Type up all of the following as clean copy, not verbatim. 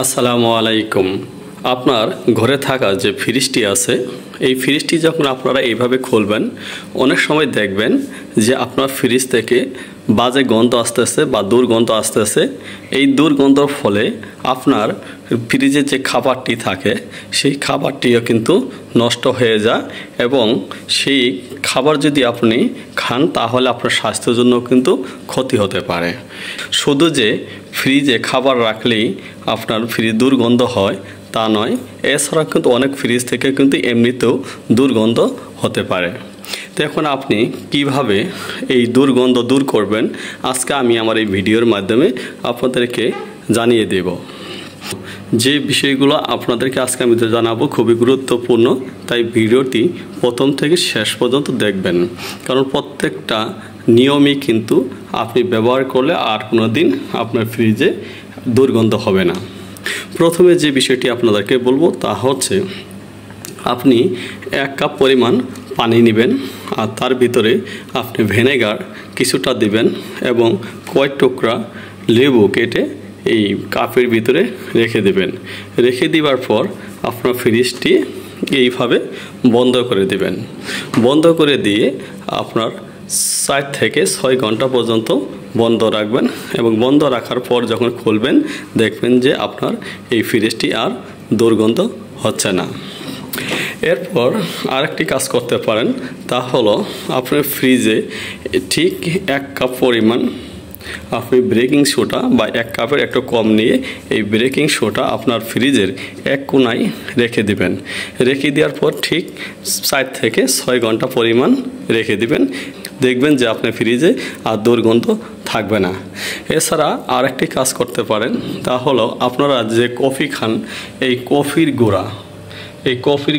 আসসালামু আলাইকুম। আপনার ঘরে থাকা যে ফ্রিজটি আছে, এই ফ্রিজটি যখন আপনারা এইভাবে খুলবেন, অনেক সময় দেখবেন যে আপনার ফ্রিজ থেকে বাজে গন্ধ আসতেছে বা দুর্গন্ধ আসতেছে। এই দুর্গন্ধর ফলে আপনার ফ্রিজে যে খাবারটি থাকে সেই খাবারটিও কিন্তু নষ্ট হয়ে যায় এবং সেই খাবার যদি আপনি খান তাহলে আপনার স্বাস্থ্যের জন্য কিন্তু ক্ষতি হতে পারে। শুধু যে ফ্রিজে খাবার রাখলেই আপনার ফ্রিজ দুর্গন্ধ হয় তা নয়, এছাড়া কিন্তু অনেক ফ্রিজ থেকে কিন্তু এমনিতেও দুর্গন্ধ হতে পারে। তো এখন আপনি কিভাবে এই দুর্গন্ধ দূর করবেন, আজকে আমি আমার এই ভিডিওর মাধ্যমে আপনাদেরকে জানিয়ে দেব। যে বিষয়গুলো আপনাদেরকে আজকে আমি জানাবো খুবই গুরুত্বপূর্ণ, তাই ভিডিওটি প্রথম থেকে শেষ পর্যন্ত দেখবেন, কারণ প্রত্যেকটা নিয়মই কিন্তু আপনি ব্যবহার করলে আর কোনো দিন আপনার ফ্রিজে দুর্গন্ধ হবে না। প্রথমে যে বিষয়টি আপনাদেরকে বলবো তা হচ্ছে, আপনি 1 কাপ পরিমাণ পানি নেবেন আর তার ভিতরে আপনি ভিনেগার কিছুটা দিবেন এবং কয়েক টুকরা লেবু কেটে এই কাপের ভিতরে রেখে দেবেন। রেখে দেওয়ার পর আপনার ফ্রিজটি এইভাবে বন্ধ করে দেবেন। বন্ধ করে দিয়ে আপনার 4 থেকে 6 ঘন্টা পর্যন্ত বন্ধ রাখবেন এবং বন্ধ রাখার পর যখন খুলবেন দেখবেন যে আপনার এই ফ্রিজটি আর দুর্গন্ধ হচ্ছে না। এরপর আরেকটি কাজ করতে পারেন, তা হলো আপনার ফ্রিজে ঠিক 1 কাপ পরিমাণ আপনি বেকিং সোডা বা 1 কাপের একটু কম নিয়ে এই বেকিং সোডা আপনার ফ্রিজের এক কোণায় রেখে দিবেন। রেখে দেওয়ার পর ঠিক 4 থেকে 6 ঘন্টা পরিমাণ রেখে দিবেন। দেখবেন যে আপনার ফ্রিজে আর দুর্গন্ধ থাকবে না। এছাড়া আরেকটি কাজ করতে পারেন, তা হলো আপনারা যে কফি খান, এই কফির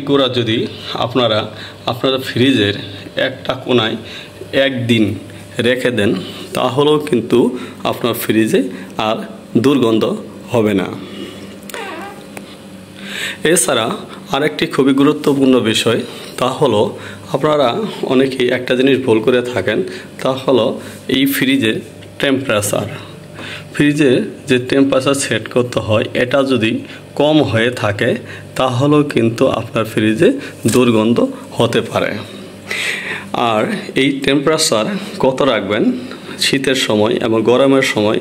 গুঁড়া যদি আপনারা ফ্রিজের একটা কোণায় 1 দিন রেখে দেন তাহলেও কিন্তু আপনার ফ্রিজে আর দুর্গন্ধ হবে না। এছাড়া আরেকটি খুবই গুরুত্বপূর্ণ বিষয়, তা হলো আপনারা অনেকেই একটা জিনিস ভুল করে থাকেন, তা হলো এই ফ্রিজের টেম্পারেচার। ফ্রিজে যে টেম্পারেচার সেট করতে হয় এটা যদি কম হয়ে থাকে তাহলেও কিন্তু আপনার ফ্রিজে দুর্গন্ধ হতে পারে। আর এই টেম্পারেচার কত রাখবেন শীতের সময় এবং গরমের সময়,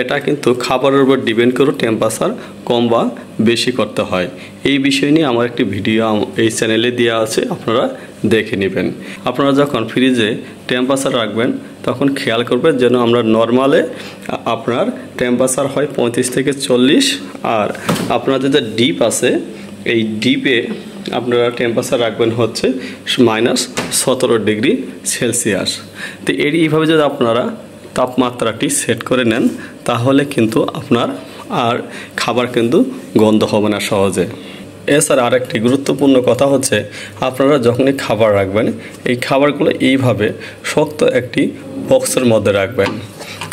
এটা কিন্তু খাবারের উপর ডিপেন্ড করে টেম্পারেচার কম বা বেশি করতে হয়। এই বিষয় নিয়ে আমার একটি ভিডিও এই চ্যানেলে দেওয়া আছে, আপনারা দেখে নেবেন। আপনারা যখন ফ্রিজে টেম্পারেচার রাখবেন তখন খেয়াল করবেন যেন আমরা নর্মালে আপনার টেম্পারেচার হয় 35 থেকে 40, আর আপনাদের যে ডিপ আছে এই ডিপে আপনারা টেম্পারেচার রাখবেন হচ্ছে -17 ডিগ্রি সেলসিয়াস। তো এইভাবে যদি আপনারা তাপমাত্রাটি সেট করে নেন তাহলে কিন্তু আপনার আর খাবার কিন্তু গন্ধ হবে না সহজে। এছাড়া আরেকটি গুরুত্বপূর্ণ কথা হচ্ছে, আপনারা যখনই খাবার রাখবেন এই খাবারগুলো এইভাবে শক্ত একটি বক্সের মধ্যে রাখবেন।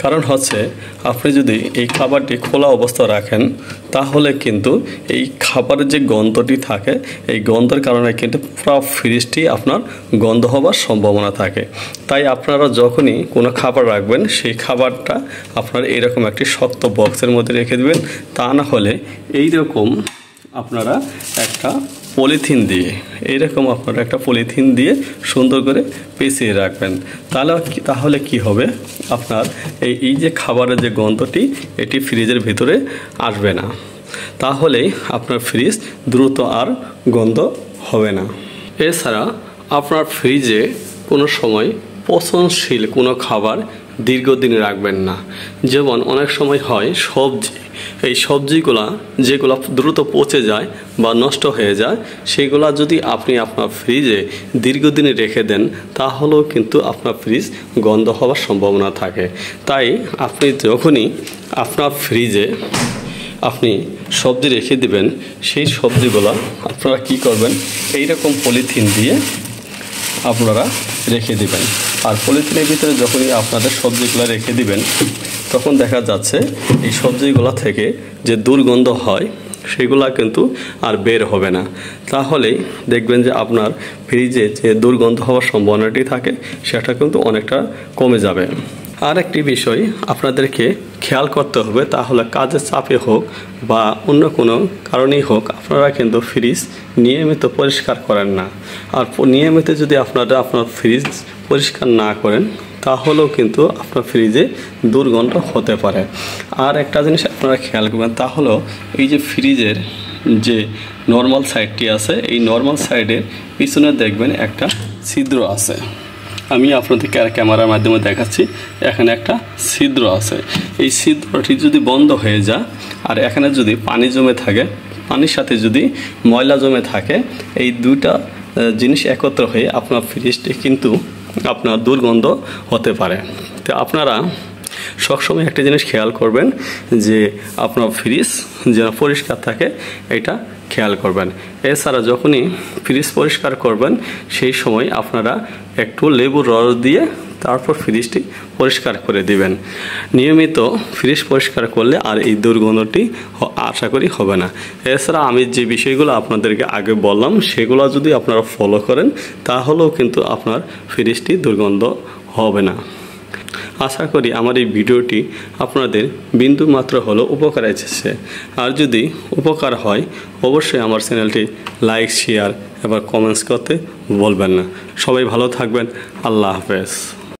কারণ হচ্ছে আপনি যদি এই খাবারটি খোলা অবস্থা রাখেন তাহলে কিন্তু এই খাবারের যে গন্ধটি থাকে এই গন্ধের কারণে কিন্তু পুরো ফ্রিজটি আপনার গন্ধ হবার সম্ভাবনা থাকে। তাই আপনারা যখনই কোনো খাবার রাখবেন সেই খাবারটা আপনারা এরকম একটি শক্ত বক্সের মধ্যে রেখে দেবেন। তা না হলে এইরকম আপনারা একটা পলিথিন দিয়ে একটা পলিথিন দিয়ে সুন্দর করে পেঁচিয়ে রাখবেন। তাহলে কি হবে, আপনার এই যে খাবারের যে গন্ধটি এটি ফ্রিজের ভিতরে আসবে না। তাহলেই আপনার ফ্রিজ দ্রুত আর গন্ধ হবে না। এছাড়া আপনার ফ্রিজে কোনো সময় পচনশীল কোনো খাবার দীর্ঘদিন রাখবেন না। যেমন অনেক সময় হয় সবজি, এই সবজিগুলা যেগুলো দ্রুত পচে যায় বা নষ্ট হয়ে যায় সেগুলা যদি আপনি আপনার ফ্রিজে দীর্ঘদিনে রেখে দেন তাহলেও কিন্তু আপনার ফ্রিজ গন্ধ হওয়ার সম্ভাবনা থাকে। তাই আপনি যখনই আপনার ফ্রিজে আপনি সবজি রেখে দিবেন সেই সবজিগুলো আপনারা কি করবেন, এইরকম পলিথিন দিয়ে আপনারা রেখে দিবেন। আর পলিথিনের ভিতরে যখনই আপনাদের সবজিগুলো রেখে দিবেন তখন দেখা যাচ্ছে এই সবজিগুলো থেকে যে দুর্গন্ধ হয় সেগুলা কিন্তু আর বের হবে না। তাহলেই দেখবেন যে আপনার ফ্রিজে যে দুর্গন্ধ হওয়ার সম্ভাবনাটি থাকে সেটা কিন্তু অনেকটা কমে যাবে। আর একটি বিষয় আপনাদেরকে খেয়াল করতে হবে, তা হলো কাজের চাপে হোক বা অন্য কোনো কারণেই হোক আপনারা কিন্তু ফ্রিজ নিয়মিত পরিষ্কার করেন না। আর নিয়মিত যদি আপনারা আপনার ফ্রিজ পরিষ্কার না করেন তাহলেও কিন্তু আপনার ফ্রিজে দুর্গন্ধ হতে পারে। আর একটা জিনিস আপনারা খেয়াল করবেন, তা হলো এই যে ফ্রিজের যে নর্মাল সাইডটি আছে, এই নর্মাল সাইডের পিছনে দেখবেন একটা ছিদ্র আছে। আমি আপনাদের ক্যামেরার মাধ্যমে দেখাচ্ছি, এখানে একটা ছিদ্র আছে। এই ছিদ্রটি যদি বন্ধ হয়ে যায় আর এখানে যদি পানি জমে থাকে, পানির সাথে যদি ময়লা জমে থাকে, এই দুইটা জিনিস একত্র হয়ে আপনার ফ্রিজটি কিন্তু আপনার দুর্গন্ধ হতে পারে। তো আপনারা সবসময় একটা জিনিস খেয়াল করবেন যে আপনার ফ্রিজ যেন পরিষ্কার থাকে, এটা খেয়াল করবেন। এছাড়া যখনই ফ্রিজ পরিষ্কার করবেন সেই সময় আপনারা একটু লেবুর রস দিয়ে তারপর ফ্রিজটি পরিষ্কার করে দিবেন। নিয়মিত ফ্রিজ পরিষ্কার করলে আর এই দুর্গন্ধটি আশা করি হবে না। এছাড়া আমি যে বিষয়গুলো আপনাদেরকে আগে বললাম সেগুলো যদি আপনারা ফলো করেন তাহলেও কিন্তু আপনার ফ্রিজটি দুর্গন্ধ হবে না। আশা করি আমার এই ভিডিওটি আপনাদের বিন্দু মাত্র হলো উপকার এসেছে। আর যদি উপকার হয় অবশ্যই আমার চ্যানেলটি লাইক, শেয়ার এবং কমেন্টস করতে বলবেন না। সবাই ভালো থাকবেন। আল্লাহ হাফেজ।